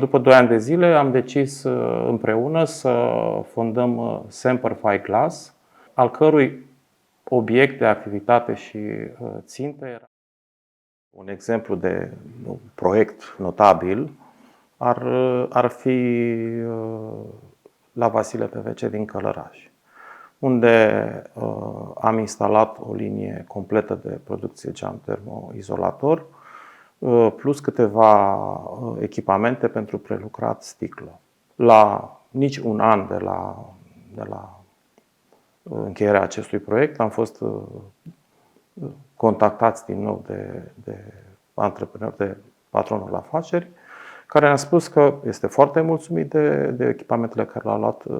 După 2 ani de zile am decis împreună să fondăm Semperfi Glass, al cărui obiect de activitate și țintă era un exemplu de proiect notabil ar fi la Vasile PVC din Călăraș, unde am instalat o linie completă de producție geam termoizolator, plus câteva echipamente pentru prelucrat sticlă. La nici un an de la încheierea acestui proiect am fost contactați din nou de antreprenori, de patronul afaceri, care ne-a spus că este foarte mulțumit de echipamentele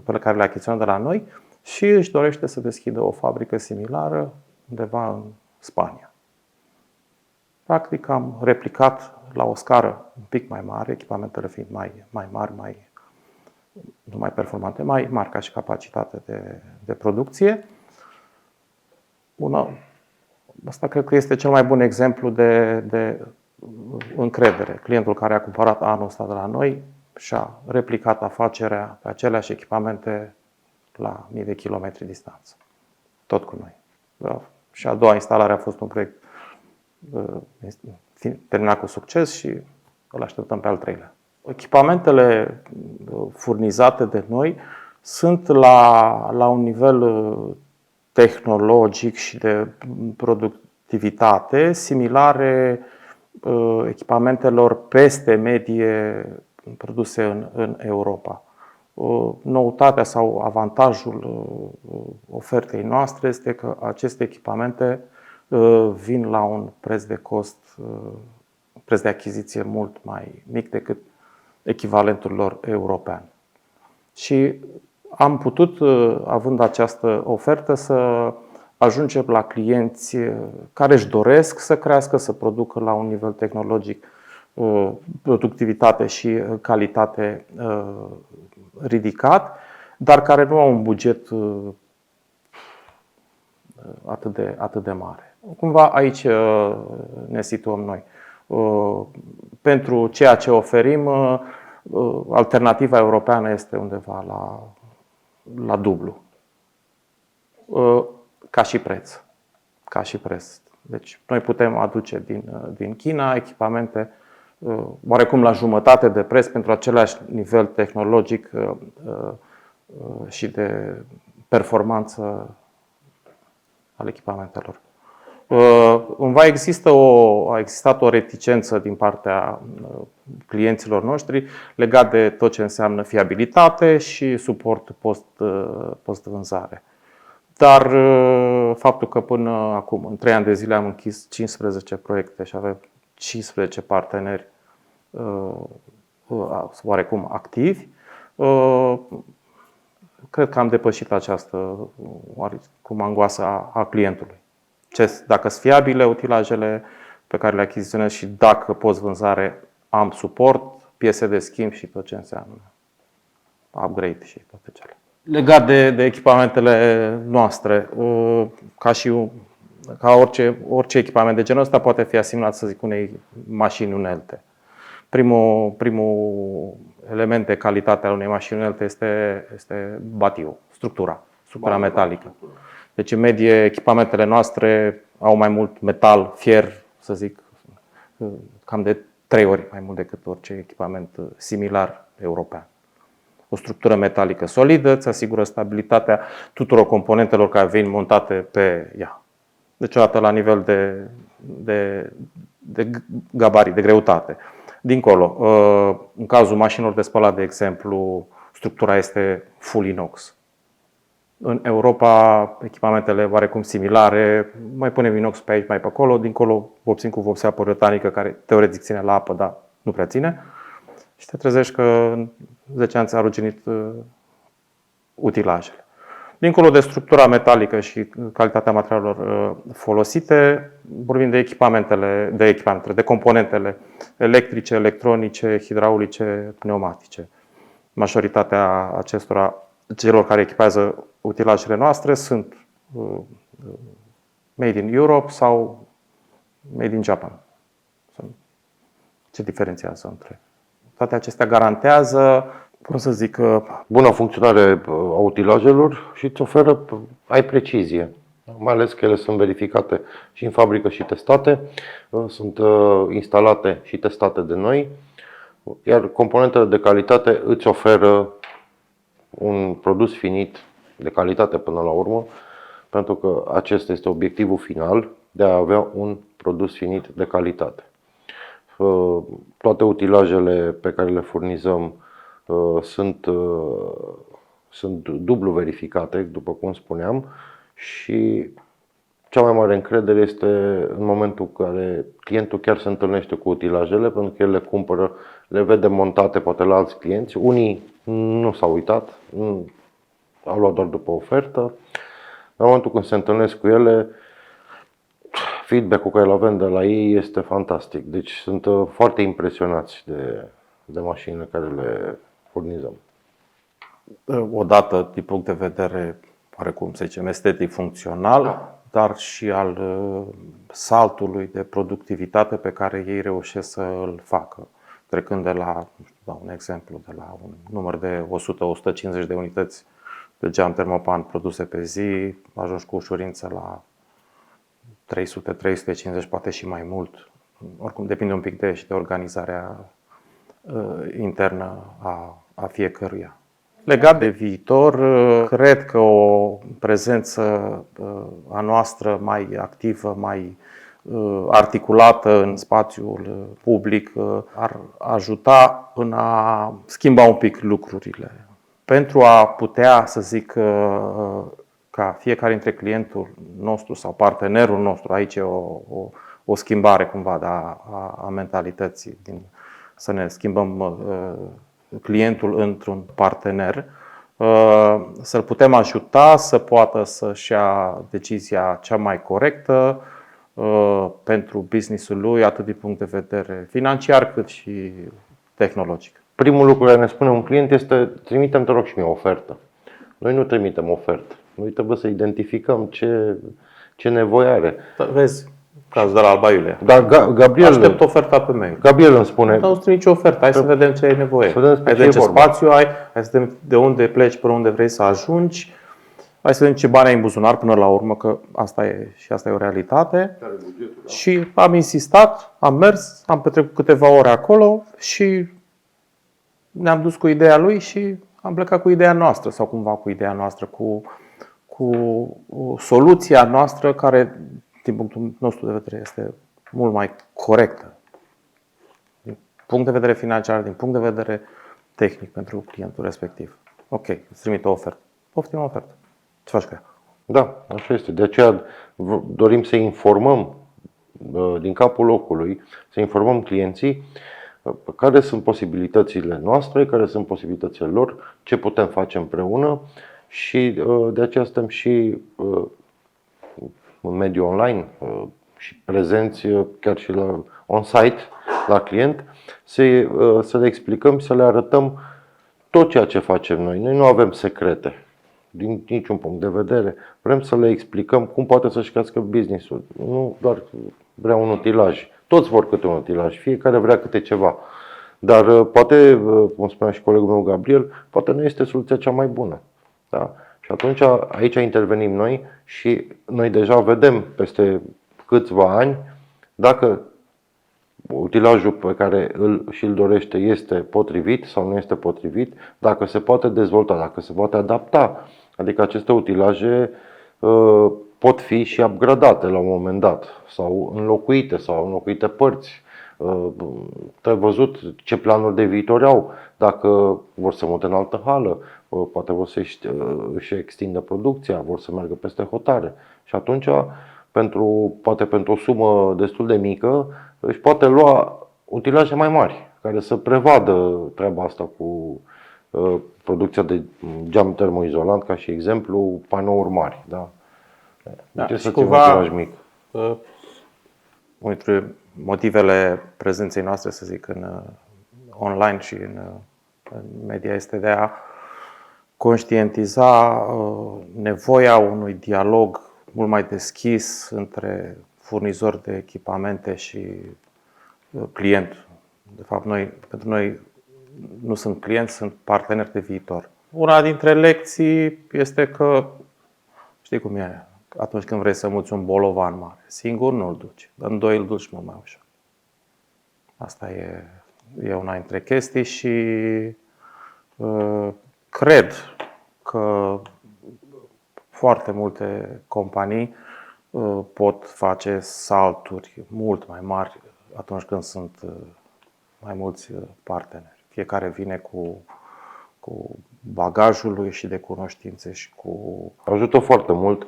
pe care le-a achiziționat de la noi și își dorește să deschidă o fabrică similară undeva în Spania. Practic am replicat la o scară un pic mai mare, echipamentele fiind mai mari, nu mai performante, mai mari ca și capacitate de producție. Asta cred că este cel mai bun exemplu de încredere. Clientul care a cumpărat anul ăsta de la noi și-a replicat afacerea pe aceleași echipamente la mii de kilometri distanță. Tot cu noi. Și a doua instalare a fost un proiect terminat cu succes și îl așteptăm pe al treilea. Echipamentele furnizate de noi sunt la un nivel tehnologic și de productivitate similare echipamentelor peste medie produse în Europa. Noutatea sau avantajul ofertei noastre este că aceste echipamente vin la un preț de achiziție mult mai mic decât echivalentul lor european. Și am putut, având această ofertă, să ajungem la clienți care își doresc să crească, să producă la un nivel tehnologic, productivitate și calitate ridicat, dar care nu au un buget atât de mare. Cumva aici ne situăm noi. Pentru ceea ce oferim, alternativa europeană este undeva la dublu. Ca și preț. Deci noi putem aduce din China echipamente oarecum la jumătate de preț pentru același nivel tehnologic și de performanță al echipamentelor. A existat o reticență din partea clienților noștri legat de tot ce înseamnă fiabilitate și suport post-vânzare. Dar faptul că până acum, în 3 ani de zile, am închis 15 proiecte și avem 15 parteneri oarecum activi, cred că am depășit această oarecum angoasă a clientului. Dacă sunt fiabile utilajele pe care le achiziționez și dacă post-vânzare am suport, piese de schimb și tot ce înseamnă upgrade și toate cele. Legat de echipamentele noastre, ca orice echipament de genul ăsta poate fi asimilat, să zic, unei mașini unelte. Primul element de calitate al unei mașini unelte este batiul, structura metalică. Deci, în medie, echipamentele noastre au mai mult metal, fier, să zic, cam de 3 ori mai mult decât orice echipament similar european. O structură metalică solidă îți asigură stabilitatea tuturor componentelor care vin montate pe ea. Deci, odată la nivel de gabarit, de greutate. Dincolo, în cazul mașinilor de spălat, de exemplu, structura este full inox. În Europa, echipamentele oarecum similare, mai punem inox pe aici, mai pe acolo, dincolo vopsim cu vopsea poliuretanică, care teoretic ține la apă, dar nu prea ține. Și te trezești că în 10 ani ți-a ruginit utilajele. Dincolo de structura metalică și calitatea materialelor folosite, vorbim de componentele electrice, electronice, hidraulice, pneumatice. Majoritatea celor care echipează utilajele noastre sunt made in Europe sau made in Japan. Ce diferențiază între toate acestea garantează, cum să zic, Bună funcționare a utilajelor și îți oferă, ai precizie. Mai ales că ele sunt verificate și în fabrică și testate, sunt instalate și testate de noi, iar componentele de calitate îți oferă un produs finit de calitate până la urmă, pentru că acesta este obiectivul final, de a avea un produs finit de calitate. Toate utilajele pe care le furnizăm sunt dublu verificate, după cum spuneam, și cea mai mare încredere este în momentul în care clientul chiar se întâlnește cu utilajele, pentru că el le cumpără, le vede montate poate la alți clienți. Unii nu s-au uitat, au luat doar după ofertă. În momentul când se întâlnesc cu ele, feedback-ul care îl avem de la ei este fantastic. Deci sunt foarte impresionați de mașinile care le furnizăm. odată din punct de vedere, oarecum să zicem, estetic funcțional, dar și al saltului de productivitate pe care ei reușesc să îl facă. Trecând de la, dau un exemplu, de la un număr de 100-150 de unități de geam termopan produse pe zi, ajungi cu ușurință la 300-350, poate și mai mult. Oricum depinde un pic de organizarea internă a fiecăruia. Legat de viitor, cred că o prezență a noastră mai activă, mai articulată în spațiul public ar ajuta în a schimba un pic lucrurile. Pentru a putea, să zic, ca fiecare dintre clientul nostru sau partenerul nostru, aici e o schimbare cumva a mentalității, să ne schimbăm clientul într-un partener, să-l putem ajuta să poată să-și ia decizia cea mai corectă pentru business-ul lui, atât din punct de vedere financiar cât și tehnologic. Primul lucru care ne spune un client este: trimitem, te rog, și mie o ofertă. Noi nu trimitem ofertă. Noi trebuie să identificăm ce nevoie are. Da, vezi, cazul de la Alba Iulia. Dar Gabriel, aștept oferta pe mail. Gabriel îmi spune: nu îți nicio ofertă, hai să vedem ce ai nevoie. Hai să vedem ce spațiu ai, hai să vedem de unde pleci, până unde vrei să ajungi. Hai să vedem ce bani ai în buzunar până la urmă, că asta e o realitate. Și am insistat, am mers, am petrecut câteva ore acolo și ne-am dus cu ideea lui și am plecat cu ideea noastră, sau cumva cu ideea noastră, cu soluția noastră care, din punctul nostru de vedere, este mult mai corectă. Din punct de vedere financiar, din punct de vedere tehnic pentru clientul respectiv. Ok, îți trimit o ofertă. Poftim o ofertă. Ce faci cu ea? Da, așa este. De aceea dorim să informăm din capul locului, să informăm clienții care sunt posibilitățile noastre, care sunt posibilitățile lor, ce putem face împreună și de aceea suntem și în mediul online și prezenți chiar și la on-site, la client, să le explicăm și să le arătăm tot ceea ce facem noi. Noi nu avem secrete din niciun punct de vedere. Vrem să le explicăm cum poate să-și crească business-ul. Nu doar vrea un utilaj. Toți vor câte un utilaj, fiecare vrea câte ceva. Dar poate, cum spunea și colegul meu Gabriel, poate nu este soluția cea mai bună. Da? Și atunci aici intervenim noi și noi deja vedem peste câțiva ani dacă utilajul pe care îl dorește este potrivit sau nu este potrivit, dacă se poate dezvolta, dacă se poate adapta. Adică aceste utilaje pot fi și upgradate la un moment dat sau înlocuite părți. Trebuie văzut ce planuri de viitor au, dacă vor să mute în altă hală, poate vor să își extindă producția, vor să meargă peste hotare. Și atunci, poate pentru o sumă destul de mică, își poate lua utilaje mai mari, care să prevadă treaba asta cu producția de geam termoizolant, ca și exemplu, panouri mari. Da? Deci să țin un utilaj mic. Unul dintre motivele prezenței noastre, să zic, în online și în media este de a conștientiza nevoia unui dialog mult mai deschis între furnizori de echipamente și client. De fapt, pentru noi nu sunt clienți, sunt parteneri de viitor. Una dintre lecții este că, știi cum e, atunci când vrei să muți un bolovan mare, singur nu-l duci, dar în doi îl duci mult mai ușor. Asta e una dintre chestii și cred că foarte multe companii pot face salturi mult mai mari atunci când sunt mai mulți parteneri. Fiecare vine cu bagajul lui și de cunoștințe și cu... Ajută foarte mult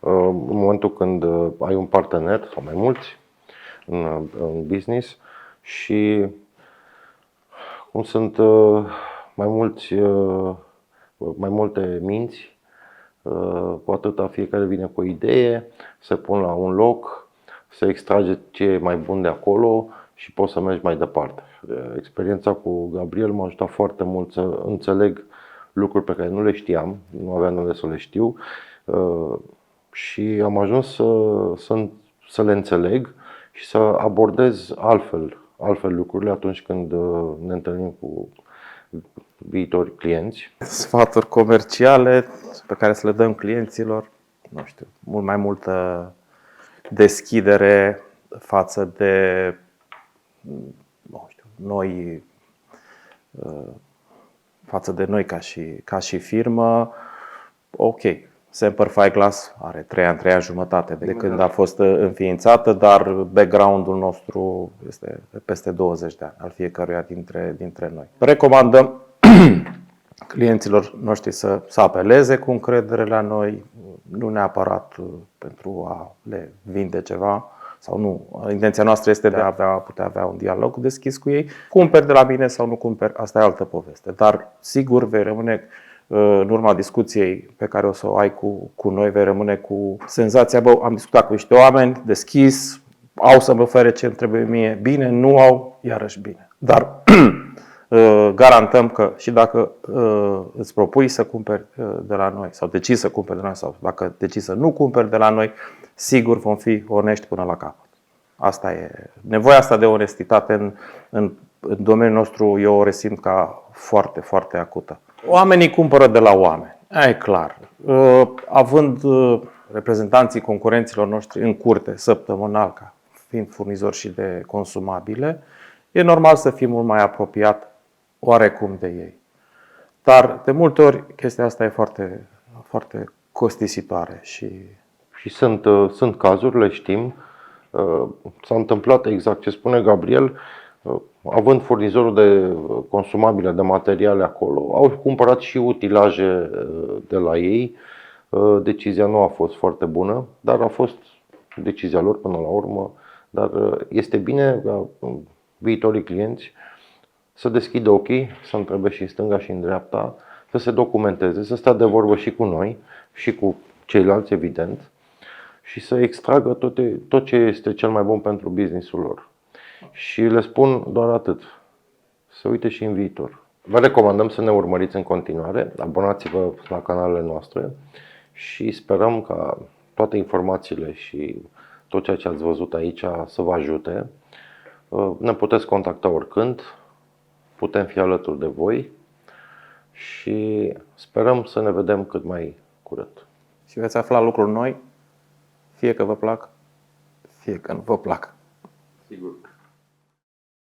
în momentul când ai un partener sau mai mulți în business și cum sunt mai multe minți, cu atâta fiecare vine cu o idee, se pun la un loc, se extrage ce e mai bun de acolo și poți să mergi mai departe. Experiența cu Gabriel m-a ajutat foarte mult să înțeleg lucruri pe care nu le știam, nu aveam unde să le știu și am ajuns să le înțeleg și să abordez altfel lucrurile atunci când ne întâlnim cu viitori clienți. Sfaturi comerciale pe care să le dăm clienților, nu știu, mult mai multă deschidere față de, nu știu, noi ca și firmă. Ok, Semper Fi-Glass are 3 ani, 3 ani jumătate de când a fost înființată, dar background-ul nostru este peste 20 de ani al fiecăruia dintre noi. Recomandăm clienților noștri să apeleze cu încredere la noi, nu neapărat pentru a le vinde ceva sau nu. Intenția noastră este de a putea avea un dialog deschis cu ei. Cumperi de la mine sau nu cumperi, asta e altă poveste. Dar sigur vei rămâne în urma discuției pe care o să o ai cu noi, vei rămâne cu senzația, am discutat cu niște oameni deschis, au să-mi ofere ce îmi trebuie mie bine, nu au, iarăși bine. Dar garantăm că și dacă îți propui să cumperi de la noi sau decizi să cumperi de la noi sau dacă decizi să nu cumperi de la noi, sigur vom fi onești până la capăt. Asta e. Nevoia asta de onestitate în domeniul nostru eu o resimt ca foarte, foarte acută. Oamenii cumpără de la oameni, e clar. Având reprezentanții concurenților noștri în curte săptămânal, ca fiind furnizori și de consumabile, e normal să fii mult mai apropiat oarecum de ei. Dar de multe ori chestia asta e foarte, foarte costisitoare și sunt cazuri, le știm. S-a întâmplat exact ce spune Gabriel. Având furnizorul de consumabile, de materiale acolo, au cumpărat și utilaje de la ei. Decizia nu a fost foarte bună, dar a fost decizia lor până la urmă. Dar este bine ca viitorii clienți să deschidă ochii, să întrebe și în stânga și în dreapta, să se documenteze, să stea de vorbă și cu noi și cu ceilalți, evident, și să extragă tot ce este cel mai bun pentru businessul lor. Și le spun doar atât, să uite și în viitor. Vă recomandăm să ne urmăriți în continuare, abonați-vă la canalele noastre și sperăm ca toate informațiile și tot ceea ce ați văzut aici să vă ajute. Ne puteți contacta oricând, putem fi alături de voi și sperăm să ne vedem cât mai curând. Și veți afla lucruri noi, fie că vă plac, fie că nu vă plac. Sigur.